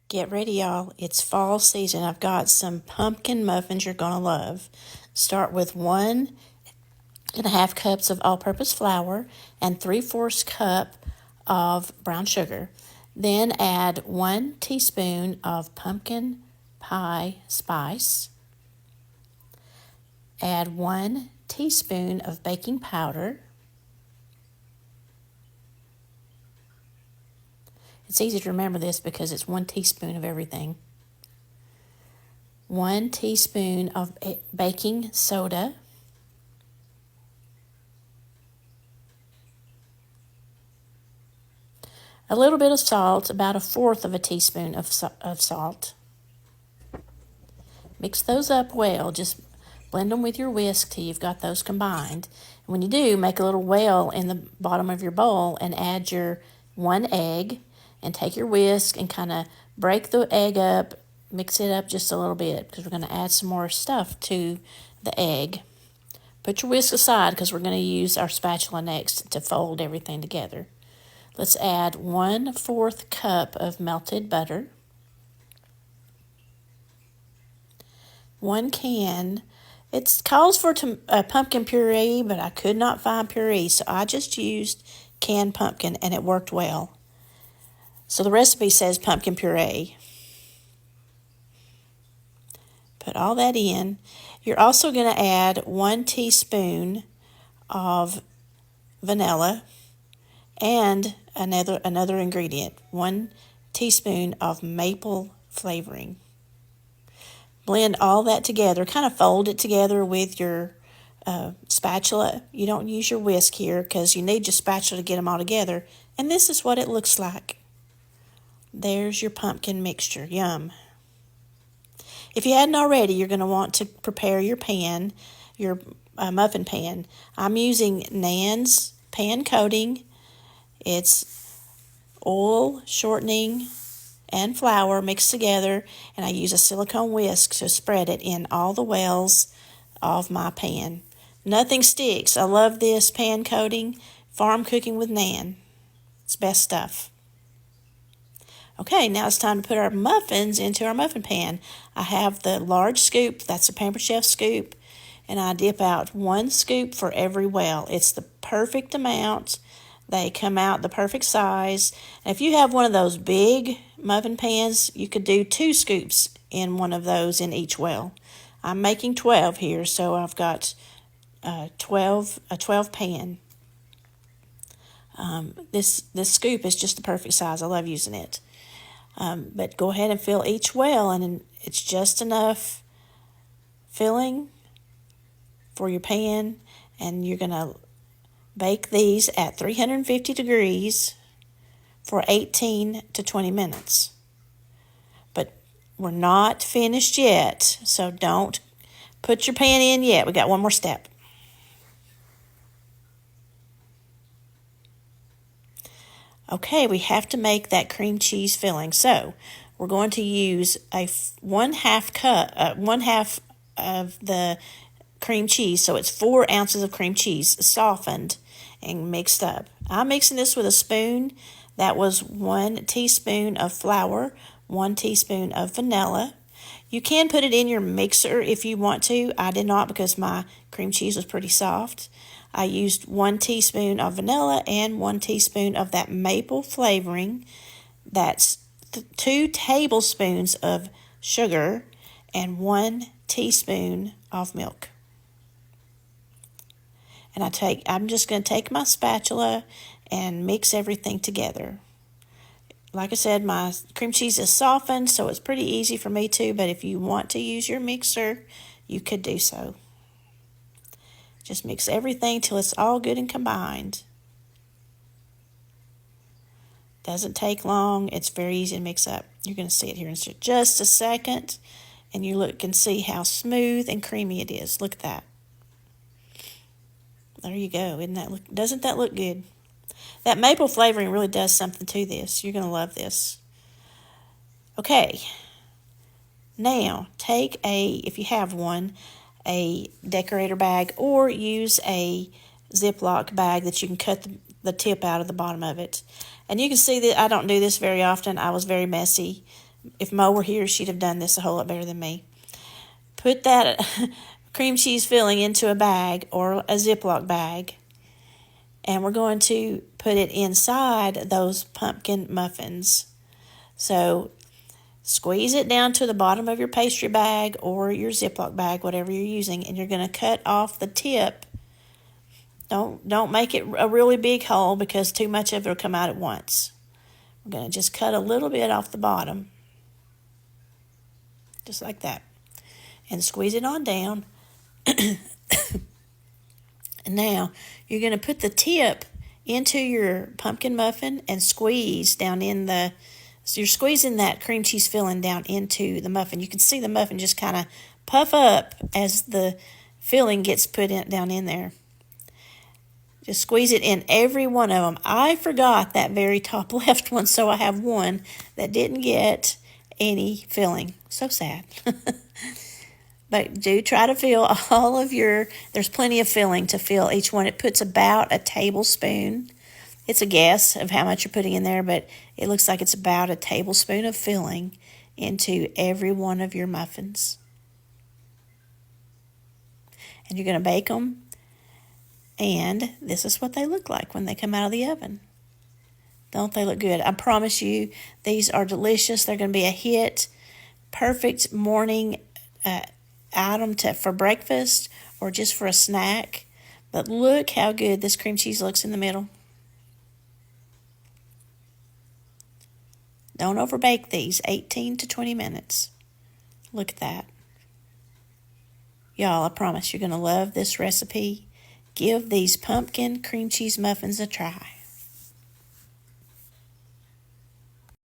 Get ready, y'all. It's fall season. I've got some pumpkin muffins you're going to love. Start with 1.5 cups of all-purpose flour and 3/4 cup of brown sugar. Then add 1 teaspoon of pumpkin pie spice. Add 1 teaspoon of baking powder. It's easy to remember this because it's 1 teaspoon of everything. 1 teaspoon of baking soda. A little bit of salt, about 1/4 of a teaspoon of salt. Mix those up well. Just blend them with your whisk till you've got those combined. And when you do, make a little well in the bottom of your bowl and add your 1 egg and take your whisk and kind of break the egg up, mix it up just a little bit because we're going to add some more stuff to the egg. Put your whisk aside because we're going to use our spatula next to fold everything together. Let's add 1/4 cup of melted butter. 1 can. It calls for pumpkin puree, but I could not find puree, so I just used canned pumpkin, and it worked well. So the recipe says pumpkin puree. Put all that in. You're also going to add 1 teaspoon of vanilla and another ingredient, 1 teaspoon of maple flavoring. Blend all that together, kind of fold it together with your spatula. You don't use your whisk here because you need your spatula to get them all together. And this is what it looks like. There's your pumpkin mixture. Yum. If you hadn't already, you're going to want to prepare your pan, your muffin pan. I'm using Nan's pan coating. It's oil, shortening, and flour mixed together, and I use a silicone whisk to spread it in all the wells of my pan. Nothing sticks. I love this pan coating. Farm cooking with Nan. It's best stuff. Okay, now it's time to put our muffins into our muffin pan. I have the large scoop, that's a Pampered Chef scoop, and I dip out 1 scoop for every well. It's the perfect amount. They come out the perfect size. And if you have one of those big muffin pans, you could do 2 scoops in one of those in each well. I'm making 12 here, so I've got a 12 pan. This scoop is just the perfect size. I love using it. But go ahead and fill each well, and it's just enough filling for your pan, and you're going to bake these at 350 degrees for 18 to 20 minutes. But we're not finished yet, so don't put your pan in yet. We got one more step. Okay, we have to make that cream cheese filling. So we're going to use a 1/2 cup, 1/2 of the cream cheese. So it's 4 ounces of cream cheese, softened and mixed up. I'm mixing this with a spoon. That was 1 teaspoon of flour, 1 teaspoon of vanilla. You can put it in your mixer if you want to. I did not because my cream cheese was pretty soft. I used 1 teaspoon of vanilla and 1 teaspoon of that maple flavoring. That's 2 tablespoons of sugar and 1 teaspoon of milk. And I'm just going to take my spatula and mix everything together. Like I said, my cream cheese is softened, so it's pretty easy for me to, but if you want to use your mixer, you could do so. Just mix everything till it's all good and combined. Doesn't take long. It's very easy to mix up. You're going to see it here in just a second, and you can see how smooth and creamy it is. Look at that. There you go. Doesn't that look good? That maple flavoring really does something to this. You're going to love this. Okay. Now, if you have one, a decorator bag, or use a Ziploc bag that you can cut the tip out of the bottom of it. And you can see that I don't do this very often. I was very messy. If Mo were here, she'd have done this a whole lot better than me. Put that cream cheese filling into a bag or a Ziploc bag, and we're going to put it inside those pumpkin muffins. So squeeze it down to the bottom of your pastry bag or your Ziploc bag, whatever you're using, and you're going to cut off the tip. Don't make it a really big hole because too much of it will come out at once. We're going to just cut a little bit off the bottom, just like that, and squeeze it on down. And now you're going to put the tip into your pumpkin muffin and squeeze down in so you're squeezing that cream cheese filling down into the muffin. You can see the muffin just kind of puff up as the filling gets put down in there. Just squeeze it in every one of them. I forgot that very top left one, so I have one that didn't get any filling. So sad. But do try to fill all of there's plenty of filling to fill each one. It puts about a tablespoon. It's a guess of how much you're putting in there, but it looks like it's about a tablespoon of filling into every one of your muffins. And you're going to bake them. And this is what they look like when they come out of the oven. Don't they look good? I promise you, these are delicious. They're going to be a hit. Perfect morning item for breakfast or just for a snack. But look how good this cream cheese looks in the middle. Don't overbake these, 18 to 20 minutes. Look at that. Y'all, I promise you're going to love this recipe. Give these pumpkin cream cheese muffins a try.